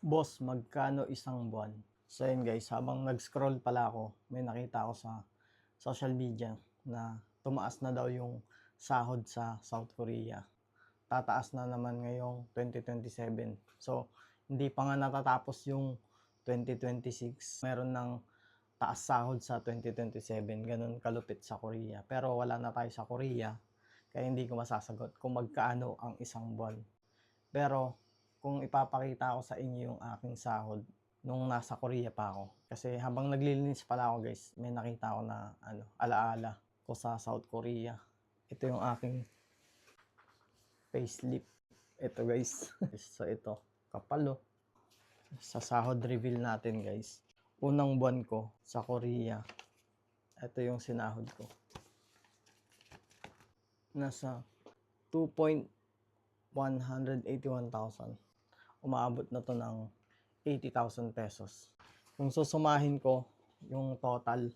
Boss, magkano isang buwan? So yun guys, habang nag-scroll pala ako, may nakita ako sa social media na tumaas na daw yung sahod sa South Korea. Tataas na naman ngayong 2027. So, hindi pa nga natatapos yung 2026. Meron ng taas sahod sa 2027. Ganun kalupit sa Korea. Pero wala na tayo sa Korea, kaya hindi ko masasagot kung magkano ang isang buwan. Pero kung ipapakita ko sa inyo yung aking sahod nung nasa Korea pa ako. Kasi habang naglilinis pala ako guys, may nakita ako na alaala ko sa South Korea. Ito yung aking payslip. Ito guys. So ito, kapalo. Sa sahod reveal natin guys. Unang buwan ko sa Korea. Ito yung sinahod ko. Nasa 2,181,000. Umaabot na to ng 80,000 pesos. Kung susumahin ko yung total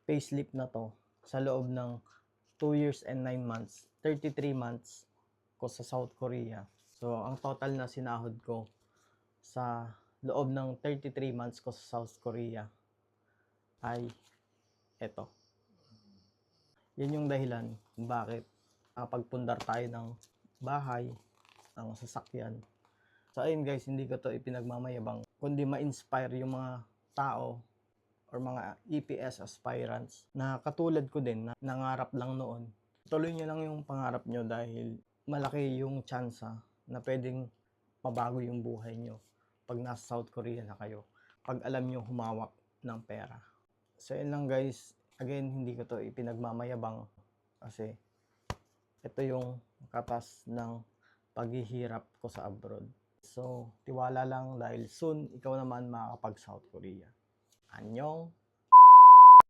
payslip na to sa loob ng 2 years and 9 months, 33 months ko sa South Korea. So, ang total na sinahod ko sa loob ng 33 months ko sa South Korea ay eto. Yan yung dahilan kung bakit pagpundar tayo ng bahay, ng sasakyan. So ayun guys, hindi ko to ipinagmamayabang, kundi ma-inspire yung mga tao or mga EPS aspirants na katulad ko din na nangarap lang noon. Tuloy nyo lang yung pangarap nyo dahil malaki yung tsansa na pwedeng mabago yung buhay nyo pag nasa South Korea na kayo, pag alam nyo humawak ng pera. So yun lang guys, again, hindi ko to ipinagmamayabang kasi ito yung katas ng paghihirap ko sa abroad. So, tiwala lang dahil soon ikaw naman makakapag South Korea. Annyeong!